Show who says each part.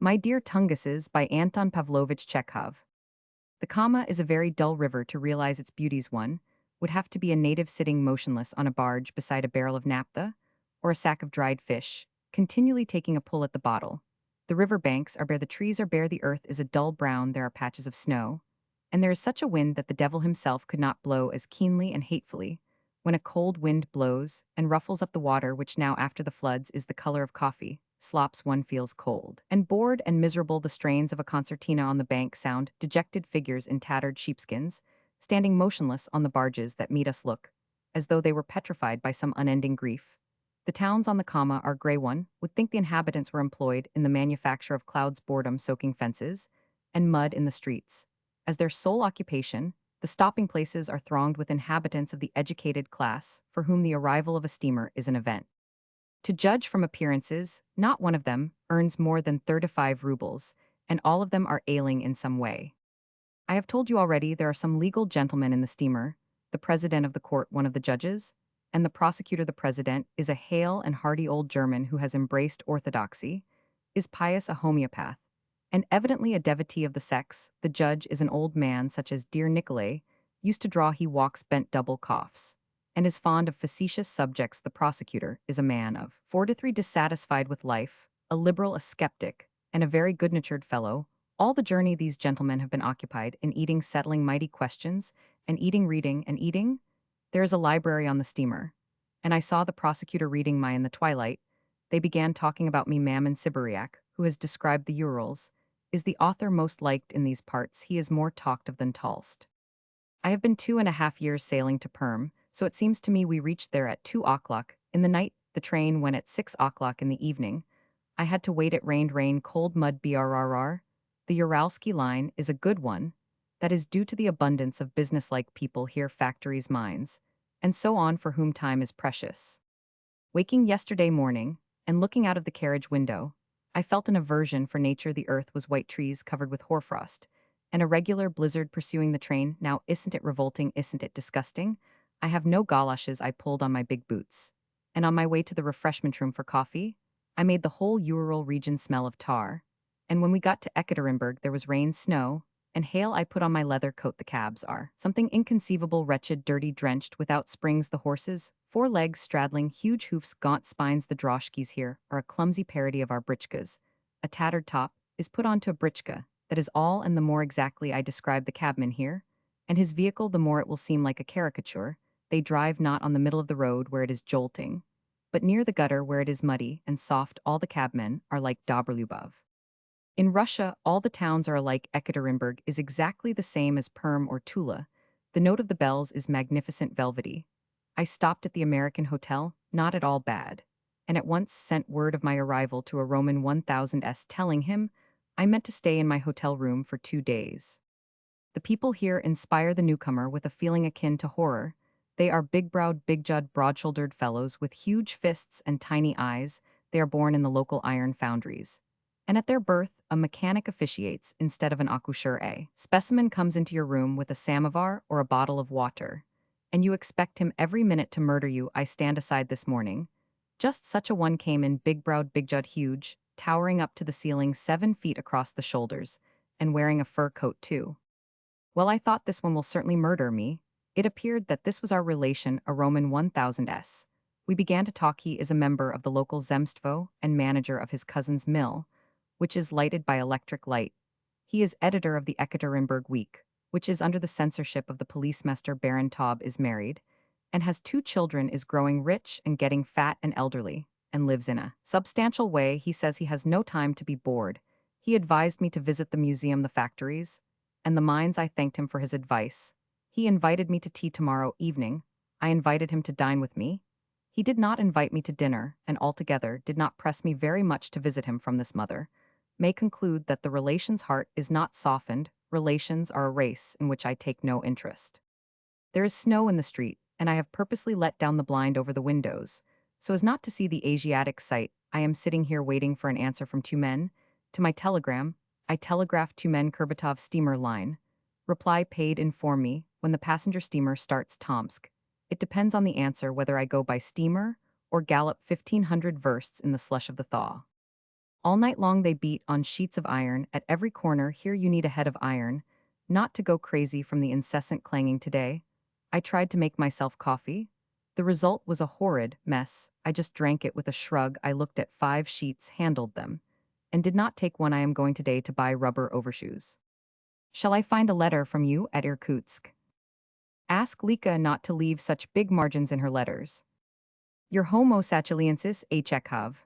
Speaker 1: My Dear Tunguses by Anton Pavlovich Chekhov. The Kama is a very dull river to realize its beauties. One would have to be a native sitting motionless on a barge beside a barrel of naphtha or a sack of dried fish, continually taking a pull at the bottle. The river banks are bare, the trees are bare, the earth is a dull brown, there are patches of snow, and there is such a wind that the devil himself could not blow as keenly and hatefully. When a cold wind blows and ruffles up the water, which now after the floods is the color of coffee, slops, one feels cold. And bored and miserable, the strains of a concertina on the bank sound, dejected figures in tattered sheepskins, standing motionless on the barges that meet us look, as though they were petrified by some unending grief. The towns on the Kama are gray. One would think the inhabitants were employed in the manufacture of clouds, boredom soaking fences, and mud in the streets. As their sole occupation, the stopping places are thronged with inhabitants of the educated class for whom the arrival of a steamer is an event. To judge from appearances, not one of them earns more than 35 rubles, and all of them are ailing in some way. I have told you already there are some legal gentlemen in the steamer, the president of the court, one of the judges, and the prosecutor. The president is a hale and hearty old German who has embraced orthodoxy, is pious, a homeopath, and evidently a devotee of the sex. The judge is an old man such as dear Nikolay used to draw. He walks bent, double coughs, and is fond of facetious subjects. The prosecutor is a man of 43, dissatisfied with life, a liberal, a skeptic, and a very good-natured fellow. All the journey these gentlemen have been occupied in eating, settling mighty questions, and eating, reading, and eating. There is a library on the steamer, and I saw the prosecutor reading my in the twilight. They began talking about me. Mammon Siberiak, who has described the Urals, is the author most liked in these parts. He is more talked of than Tolst. I have been 2.5 years sailing to Perm, so it seems to me we reached there at 2 o'clock in the night. The train went at 6 o'clock in the evening. I had to wait. It rained, rain, cold, mud, brrr. The Uralsky line is a good one. That is due to the abundance of businesslike people here, factories, mines, and so on, for whom time is precious. Waking yesterday morning, and looking out of the carriage window, I felt an aversion for nature. The earth was white, trees covered with hoarfrost, and a regular blizzard pursuing the train. Now, isn't it revolting? Isn't it disgusting? I have no galoshes. I pulled on my big boots. And on my way to the refreshment room for coffee, I made the whole Ural region smell of tar. And when we got to Ekaterinburg, there was rain, snow, and hail. I put on my leather coat. The cabs are something inconceivable, wretched, dirty, drenched, without springs. The horses, 4 legs straddling, huge hoofs, gaunt spines. The droshkis here are a clumsy parody of our britchkas. A tattered top is put onto a britchka. That is all, and the more exactly I describe the cabman here, and his vehicle, the more it will seem like a caricature. They drive not on the middle of the road where it is jolting, but near the gutter where it is muddy and soft. All the cabmen are like Dobrolubov. In Russia, all the towns are alike. Ekaterinburg is exactly the same as Perm or Tula. The note of the bells is magnificent, velvety. I stopped at the American hotel, not at all bad, and at once sent word of my arrival to a Roman 1000s, telling him I meant to stay in my hotel room for 2 days. The people here inspire the newcomer with a feeling akin to horror. They are big-browed, big-jawed, broad-shouldered fellows with huge fists and tiny eyes. They are born in the local iron foundries, and at their birth, a mechanic officiates instead of an accoucheur. A specimen comes into your room with a samovar or a bottle of water, and you expect him every minute to murder you. I stand aside this morning. Just such a one came in, big-browed, big-jawed, huge, towering up to the ceiling 7 feet across the shoulders, and wearing a fur coat too. Well, I thought this one will certainly murder me. It appeared that this was our relation, a Roman 1000s. We began to talk. He is a member of the local zemstvo and manager of his cousin's mill, which is lighted by electric light. He is editor of the Ekaterinburg Week, which is under the censorship of the policemaster. Baron Taub is married, and has 2 children, is growing rich and getting fat and elderly, and lives in a substantial way. He says he has no time to be bored. He advised me to visit the museum, the factories, and the mines. I thanked him for his advice. He invited me to tea tomorrow evening. I invited him to dine with me. He did not invite me to dinner, and altogether did not press me very much to visit him. From this mother may conclude that the relation's heart is not softened. Relations are a race in which I take no interest. There is snow in the street, and I have purposely let down the blind over the windows, so as not to see the Asiatic sight. I am sitting here waiting for an answer from 2 men. To my telegram, I telegraphed 2 men, Kurbatov steamer line. Reply paid, inform me when the passenger steamer starts Tomsk. It depends on the answer whether I go by steamer or gallop 1500 versts in the slush of the thaw. All night long they beat on sheets of iron, at every corner here you need a head of iron, not to go crazy from the incessant clanging today. I tried to make myself coffee. The result was a horrid mess. I just drank it with a shrug. I looked at 5 sheets, handled them, and did not take one. I am going today to buy rubber overshoes. Shall I find a letter from you at Irkutsk? Ask Lika not to leave such big margins in her letters. Your homo sachaliensis, a Chekhov.